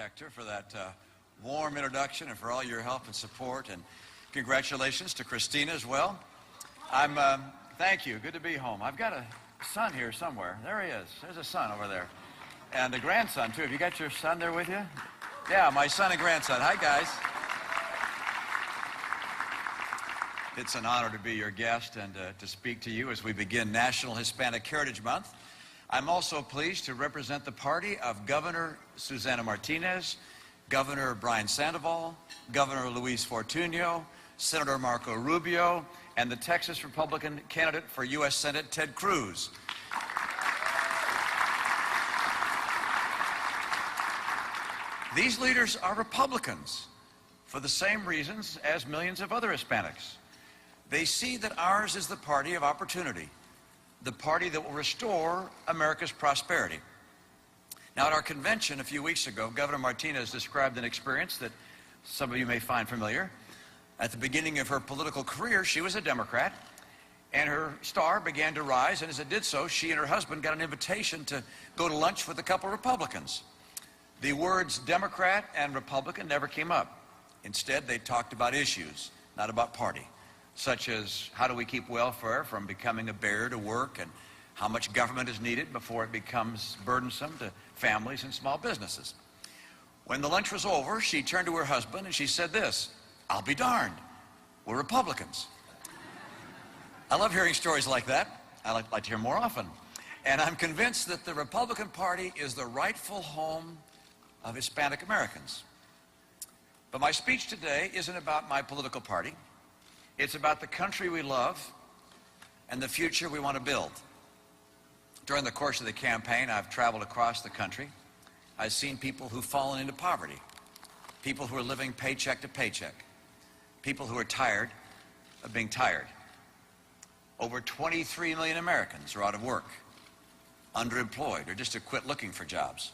Hector, for that warm introduction and for all your help and support. And congratulations to Christina as well. Thank you. Good to be home. I've got a son here somewhere. There he is. There's a son over there. And a grandson, too. Have you got your son there with you? Yeah, my son and grandson. Hi, guys. It's an honor to be your guest and to speak to you as we begin National Hispanic Heritage Month. I'm also pleased to represent the party of Governor Susana Martinez, Governor Brian Sandoval, Governor Luis Fortunio, Senator Marco Rubio, and the Texas Republican candidate for U.S. Senate, Ted Cruz. These leaders are Republicans for the same reasons as millions of other Hispanics. They see that ours is the party of opportunity, the party that will restore America's prosperity. Now, at our convention a few weeks ago, Governor Martinez described an experience that some of you may find familiar. At the beginning of her political career, she was a Democrat, and her star began to rise, and as it did so, she and her husband got an invitation to go to lunch with a couple of Republicans. The words Democrat and Republican never came up. Instead, they talked about issues, not about party, such as how do we keep welfare from becoming a barrier to work and how much government is needed before it becomes burdensome to families and small businesses. When the lunch was over, she turned to her husband and she said this, "I'll be darned, we're Republicans." I love hearing stories like that. I'd like to hear more often. And I'm convinced that the Republican Party is the rightful home of Hispanic Americans. But my speech today isn't about my political party. It's about the country we love and the future we want to build. During the course of the campaign, I've traveled across the country. I've seen people who've fallen into poverty, people who are living paycheck to paycheck, people who are tired of being tired. Over 23 million Americans are out of work, underemployed, or just have quit looking for jobs.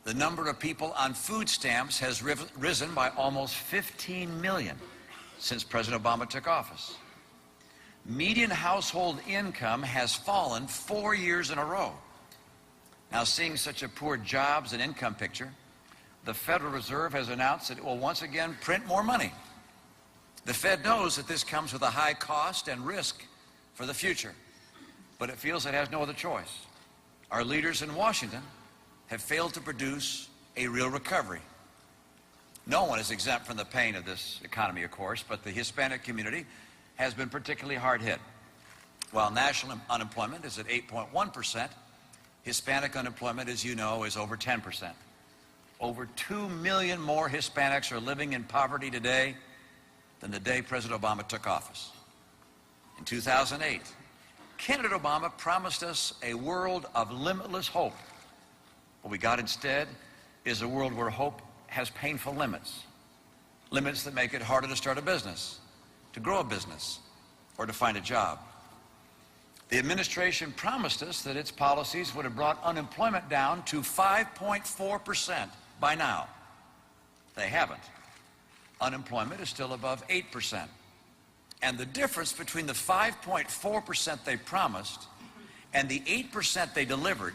The number of people on food stamps has risen by almost 15 million since President Obama took office. Median household income has fallen 4 years in a row. Now, seeing such a poor jobs and income picture, the Federal Reserve has announced that it will once again print more money. The Fed knows that this comes with a high cost and risk for the future, but it feels it has no other choice. Our leaders in Washington have failed to produce a real recovery. No one is exempt from the pain of this economy, of course, but the Hispanic community has been particularly hard hit. While national unemployment is at 8.1%, Hispanic unemployment, as you know, is over 10%. Over 2 million more Hispanics are living in poverty today than the day President Obama took office. In 2008, candidate Obama promised us a world of limitless hope. What we got instead is a world where hope has painful limits. Limits that make it harder to start a business, to grow a business, or to find a job. The administration promised us that its policies would have brought unemployment down to 5.4% by now. They haven't. Unemployment is still above 8%. And the difference between the 5.4% they promised and the 8% they delivered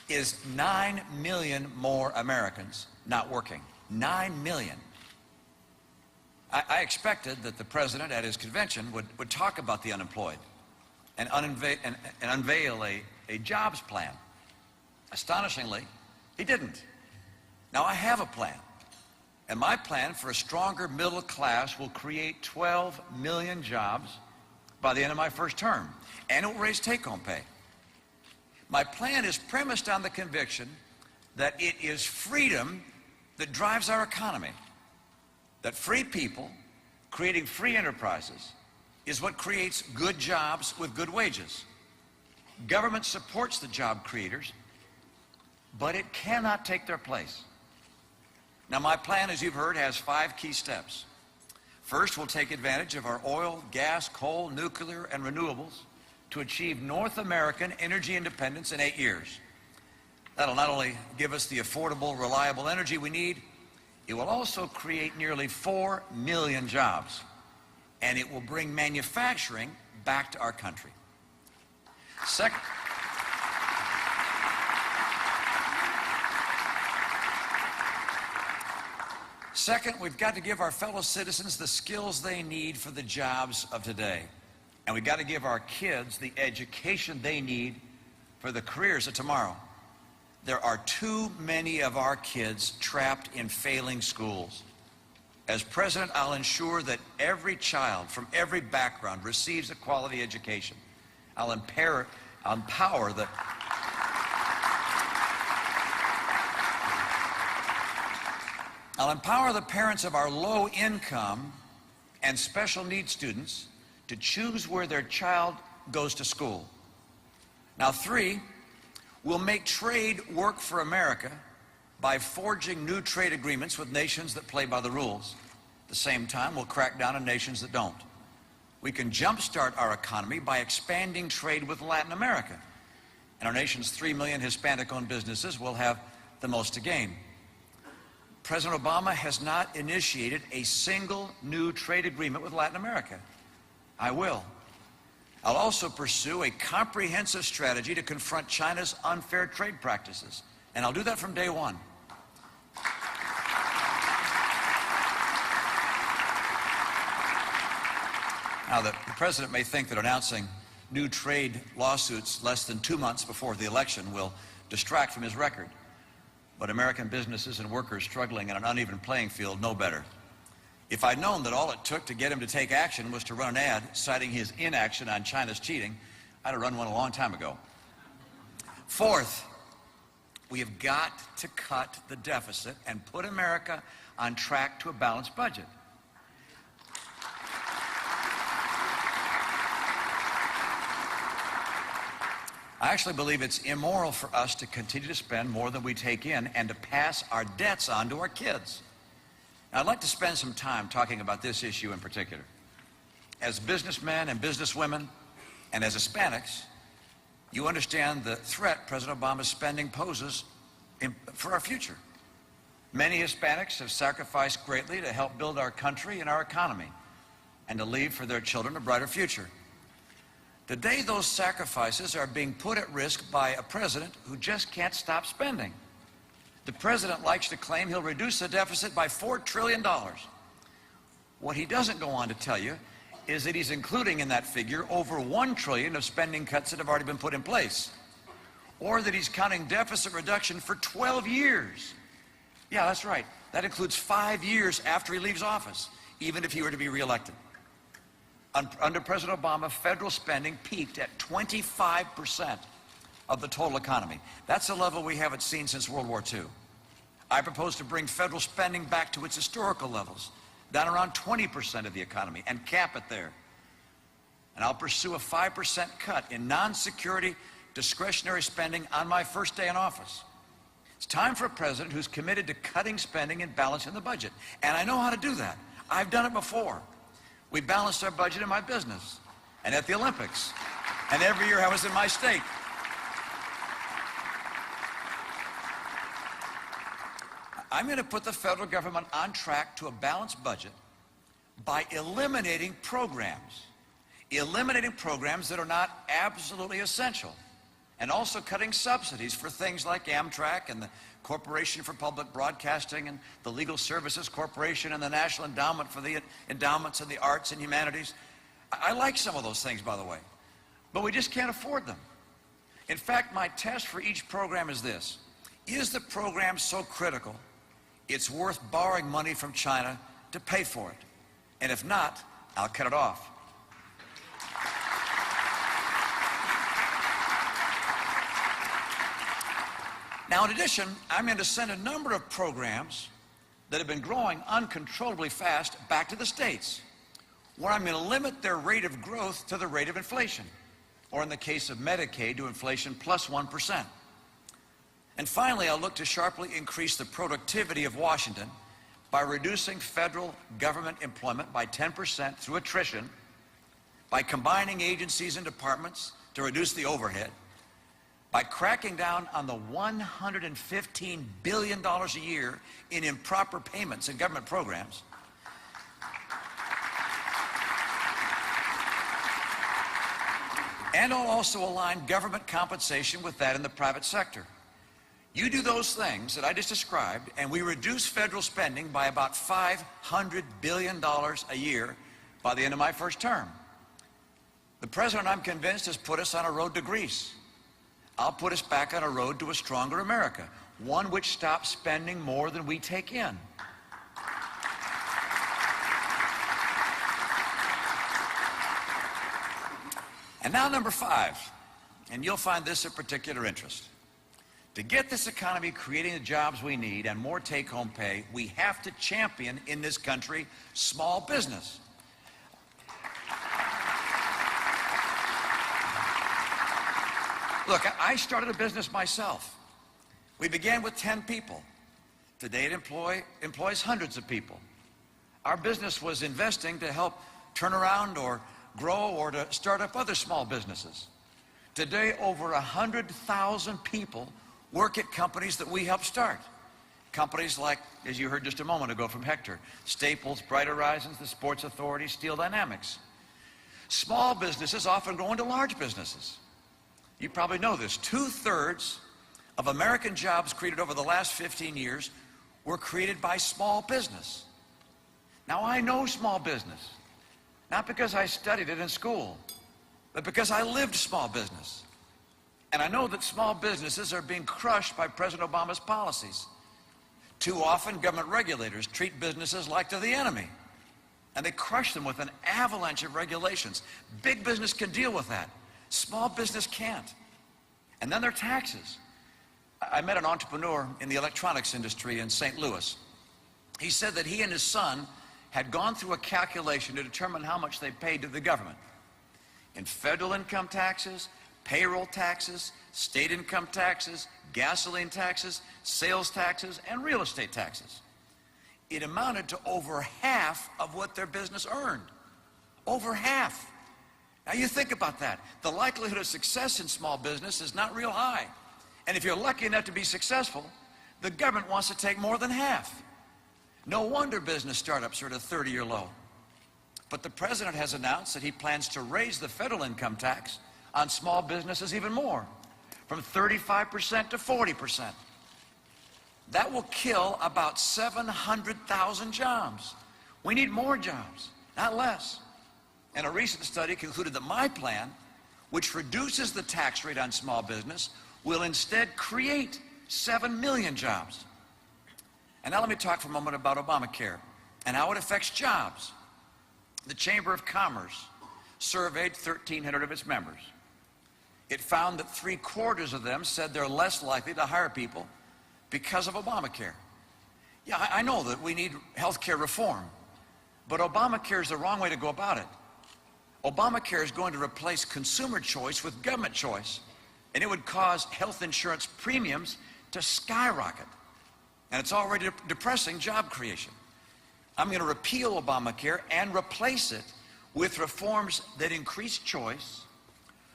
is 9 million more Americans not working. 9 million. I expected that the president at his convention would talk about the unemployed and unveil a jobs plan. Astonishingly, he didn't. Now, I have a plan. And my plan for a stronger middle class will create 12 million jobs by the end of my first term. And it will raise take-home pay. My plan is premised on the conviction that it is freedom that drives our economy. That free people creating free enterprises is what creates good jobs with good wages. Government supports the job creators, but it cannot take their place. Now, my plan, as you've heard, has 5 key steps. First, we'll take advantage of our oil, gas, coal, nuclear, and renewables to achieve North American energy independence in 8 years. That'll not only give us the affordable, reliable energy we need, it will also create nearly 4 million jobs, and it will bring manufacturing back to our country. Second, Second, we've got to give our fellow citizens the skills they need for the jobs of today. And we've got to give our kids the education they need for the careers of tomorrow. There are too many of our kids trapped in failing schools. As president, I'll ensure that every child from every background receives a quality education. I'll empower the parents of our low-income and special needs students to choose where their child goes to school. Now, three, we'll make trade work for America by forging new trade agreements with nations that play by the rules. At the same time, we'll crack down on nations that don't. We can jumpstart our economy by expanding trade with Latin America. And our nation's 3 million Hispanic-owned businesses will have the most to gain. President Obama has not initiated a single new trade agreement with Latin America. I will. I'll also pursue a comprehensive strategy to confront China's unfair trade practices. And I'll do that from day one. Now, the president may think that announcing new trade lawsuits less than 2 months before the election will distract from his record. But American businesses and workers struggling in an uneven playing field know better. If I'd known that all it took to get him to take action was to run an ad citing his inaction on China's cheating, I'd have run one a long time ago. Fourth, we have got to cut the deficit and put America on track to a balanced budget. I actually believe it's immoral for us to continue to spend more than we take in and to pass our debts on to our kids. Now, I'd like to spend some time talking about this issue in particular. As businessmen and businesswomen, and as Hispanics, you understand the threat President Obama's spending poses for our future. Many Hispanics have sacrificed greatly to help build our country and our economy, and to leave for their children a brighter future. Today, those sacrifices are being put at risk by a president who just can't stop spending. The president likes to claim he'll reduce the deficit by $4 trillion. What he doesn't go on to tell you is that he's including in that figure over $1 trillion of spending cuts that have already been put in place, or that he's counting deficit reduction for 12 years. Yeah, that's right. That includes 5 years after he leaves office, even if he were to be reelected. Under President Obama, federal spending peaked at 25% of the total economy. That's a level we haven't seen since World War II. I propose to bring federal spending back to its historical levels, down around 20% of the economy, and cap it there. And I'll pursue a 5% cut in non-security discretionary spending on my first day in office. It's time for a president who's committed to cutting spending and balancing the budget. And I know how to do that. I've done it before. We balanced our budget in my business, and at the Olympics, and every year I was in my state. I'm going to put the federal government on track to a balanced budget by eliminating programs that are not absolutely essential, and also cutting subsidies for things like Amtrak and the Corporation for Public Broadcasting and the Legal Services Corporation and the National Endowment for the Endowments in the Arts and Humanities. I like some of those things, by the way, but we just can't afford them. In fact, my test for each program is this: is the program so critical it's worth borrowing money from China to pay for it? And if not, I'll cut it off. Now, in addition, I'm going to send a number of programs that have been growing uncontrollably fast back to the states, where I'm going to limit their rate of growth to the rate of inflation, or in the case of Medicaid, to inflation plus 1%. And finally, I'll look to sharply increase the productivity of Washington by reducing federal government employment by 10% through attrition, by combining agencies and departments to reduce the overhead, by cracking down on the $115 billion a year in improper payments in government programs, and I'll also align government compensation with that in the private sector. You do those things that I just described, and we reduce federal spending by about $500 billion a year by the end of my first term. The president, I'm convinced, has put us on a road to Greece. I'll put us back on a road to a stronger America, one which stops spending more than we take in. And now number 5, and you'll find this of particular interest. To get this economy creating the jobs we need and more take-home pay, we have to champion in this country small business. Look, I started a business myself. We began with 10 people. Today it employs hundreds of people. Our business was investing to help turn around or grow or to start up other small businesses. Today, over 100,000 people work at companies that we help start. Companies like, as you heard just a moment ago from Hector, Staples, Bright Horizons, the Sports Authority, Steel Dynamics. Small businesses often go into large businesses. You probably know this. 2/3 of American jobs created over the last 15 years were created by small business. Now, I know small business, not because I studied it in school, but because I lived small business. And I know that small businesses are being crushed by President Obama's policies. Too often, government regulators treat businesses like they're the enemy, and they crush them with an avalanche of regulations. Big business can deal with that. Small business can't. And then there are taxes. I met an entrepreneur in the electronics industry in St. Louis. He said that he and his son had gone through a calculation to determine how much they paid to the government in federal income taxes, payroll taxes, state income taxes, gasoline taxes, sales taxes, and real estate taxes. It amounted to over half of what their business earned. Over half. Now you think about that. The likelihood of success in small business is not real high. And if you're lucky enough to be successful, the government wants to take more than half. No wonder business startups are at a 30-year low. But the president has announced that he plans to raise the federal income tax on small businesses even more, from 35% to 40%. That will kill about 700,000 jobs. We need more jobs, not less. And a recent study concluded that my plan, which reduces the tax rate on small business, will instead create 7 million jobs. And now let me talk for a moment about Obamacare and how it affects jobs. The Chamber of Commerce surveyed 1,300 of its members. It found that 3/4 of them said they're less likely to hire people because of Obamacare. Yeah, I know that we need health care reform, but Obamacare is the wrong way to go about it. Obamacare is going to replace consumer choice with government choice, and it would cause health insurance premiums to skyrocket. And it's already depressing job creation. I'm going to repeal Obamacare and replace it with reforms that increase choice,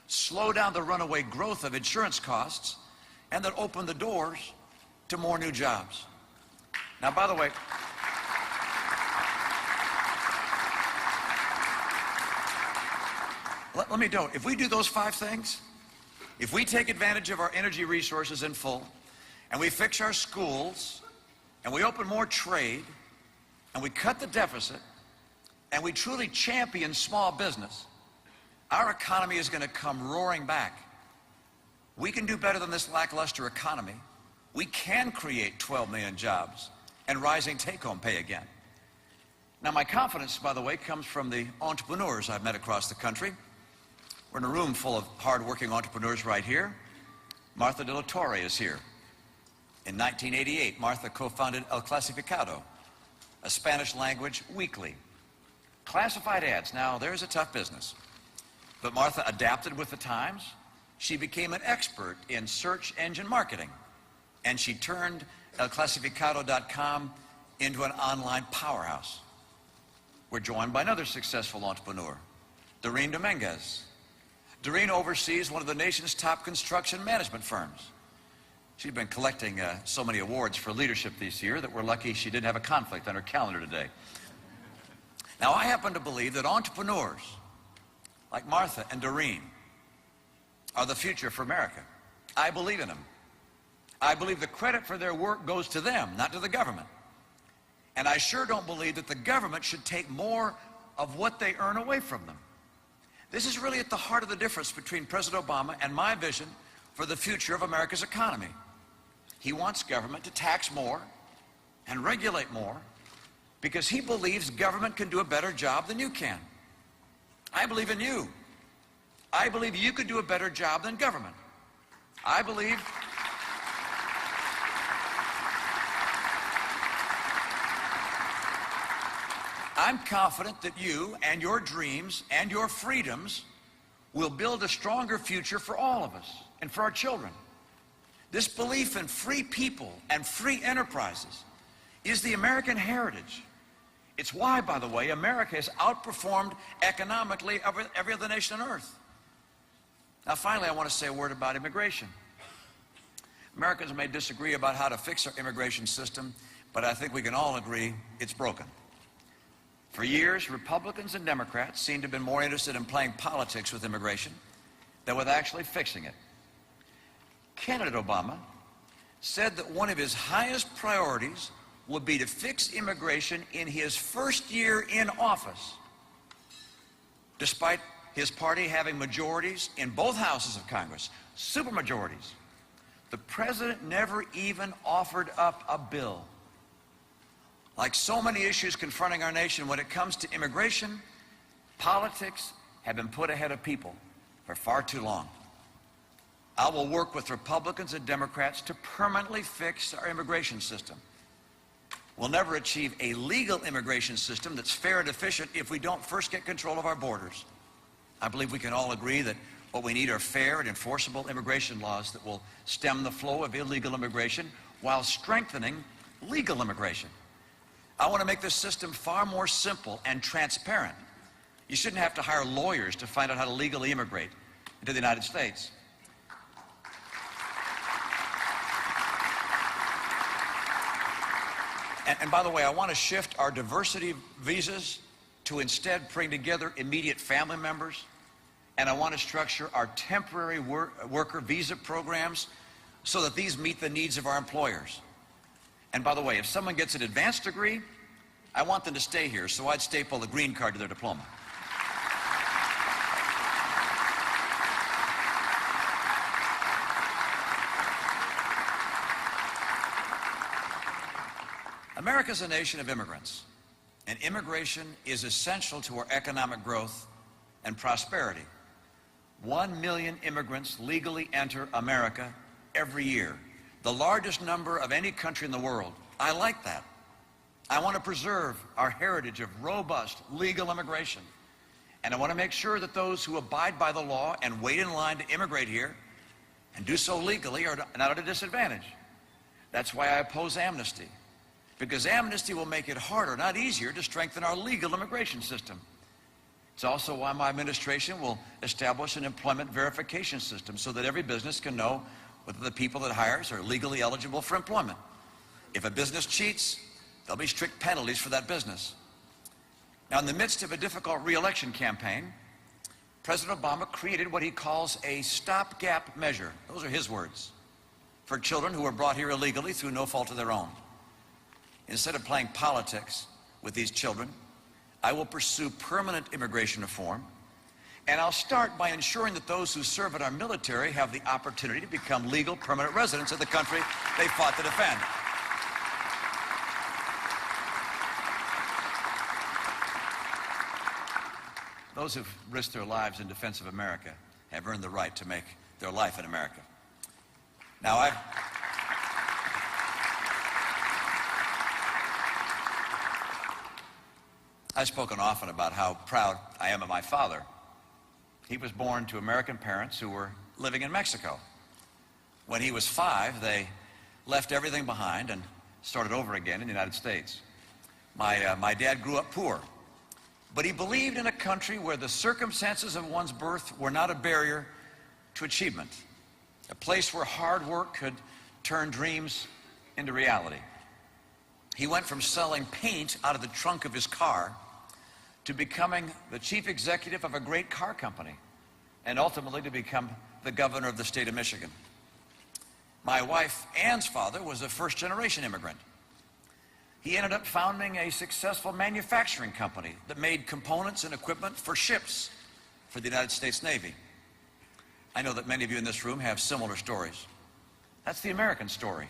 slow down the runaway growth of insurance costs, and that open the doors to more new jobs. Now, by the way, let me know, if we do those 5 things, if we take advantage of our energy resources in full, and we fix our schools, and we open more trade, and we cut the deficit, and we truly champion small business, our economy is going to come roaring back. We can do better than this lackluster economy. We can create 12 million jobs and rising take-home pay again. Now, my confidence, by the way, comes from the entrepreneurs I've met across the country. We're in a room full of hard-working entrepreneurs right here. Martha de la Torre is here. In 1988, Martha co-founded El Clasificado, a Spanish-language weekly. Classified ads, now there's a tough business. But Martha adapted with the times. She became an expert in search engine marketing, and she turned elclasificado.com into an online powerhouse. We're joined by another successful entrepreneur, Doreen Dominguez. Doreen oversees one of the nation's top construction management firms. She's been collecting so many awards for leadership this year that we're lucky she didn't have a conflict on her calendar today. Now, I happen to believe that entrepreneurs like Martha and Doreen are the future for America. I believe in them. I believe the credit for their work goes to them, not to the government. And I sure don't believe that the government should take more of what they earn away from them. This is really at the heart of the difference between President Obama and my vision for the future of America's economy. He wants government to tax more and regulate more because he believes government can do a better job than you can. I believe in you. I believe you could do a better job than government. I believe I'm confident that you and your dreams and your freedoms will build a stronger future for all of us and for our children. This belief in free people and free enterprises is the American heritage. It's why, by the way, America has outperformed economically every other nation on earth. Now, finally, I want to say a word about immigration. Americans may disagree about how to fix our immigration system, but I think we can all agree it's broken. For years, Republicans and Democrats seem to have been more interested in playing politics with immigration than with actually fixing it. Candidate Obama said that one of his highest priorities would be to fix immigration in his first year in office, despite his party having majorities in both houses of Congress, supermajorities. The president never even offered up a bill. Like so many issues confronting our nation, when it comes to immigration, politics have been put ahead of people for far too long. I will work with Republicans and Democrats to permanently fix our immigration system. We'll never achieve a legal immigration system that's fair and efficient if we don't first get control of our borders. I believe we can all agree that what we need are fair and enforceable immigration laws that will stem the flow of illegal immigration while strengthening legal immigration. I want to make this system far more simple and transparent. You shouldn't have to hire lawyers to find out how to legally immigrate into the United States. And by the way, I want to shift our diversity visas to instead bring together immediate family members. And I want to structure our temporary worker visa programs so that these meet the needs of our employers. And by the way, if someone gets an advanced degree, I want them to stay here, so I'd staple a green card to their diploma. America's a nation of immigrants, and immigration is essential to our economic growth and prosperity. 1 million immigrants legally enter America every year, the largest number of any country in the world. I like that. I want to preserve our heritage of robust legal immigration. And I want to make sure that those who abide by the law and wait in line to immigrate here and do so legally are not at a disadvantage. That's why I oppose amnesty, because amnesty will make it harder, not easier, to strengthen our legal immigration system. It's also why my administration will establish an employment verification system so that every business can know whether the people it hires are legally eligible for employment. If a business cheats, there'll be strict penalties for that business. Now, in the midst of a difficult re-election campaign, President Obama created what he calls a stopgap measure. Those are his words. For children who were brought here illegally through no fault of their own. Instead of playing politics with these children, I will pursue permanent immigration reform, and I'll start by ensuring that those who serve in our military have the opportunity to become legal permanent residents of the country they fought to defend. Those who've risked their lives in defense of America have earned the right to make their life in America. Now, I've spoken often about how proud I am of my father. He was born to American parents who were living in Mexico. When he was 5, they left everything behind and started over again in the United States. My dad grew up poor, but he believed in a country where the circumstances of one's birth were not a barrier to achievement, a place where hard work could turn dreams into reality. He went from selling paint out of the trunk of his car to becoming the chief executive of a great car company, and ultimately to become the governor of the state of Michigan. My wife, Ann's father, was a first-generation immigrant. He ended up founding a successful manufacturing company that made components and equipment for ships for the United States Navy. I know that many of you in this room have similar stories. That's the American story.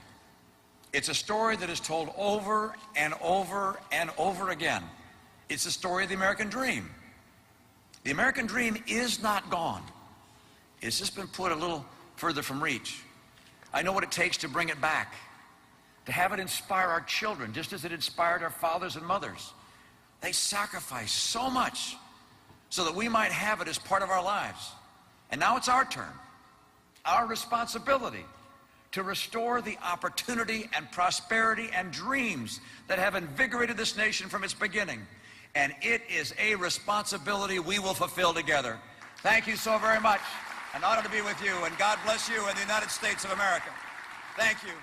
It's a story that is told over and over and over again. It's the story of the American dream. The American dream is not gone. It's just been put a little further from reach. I know what it takes to bring it back, to have it inspire our children, just as it inspired our fathers and mothers. They sacrificed so much so that we might have it as part of our lives. And now it's our turn, our responsibility to restore the opportunity and prosperity and dreams that have invigorated this nation from its beginning. And it is a responsibility we will fulfill together. Thank you so very much. An honor to be with you, and God bless you and the United States of America. Thank you.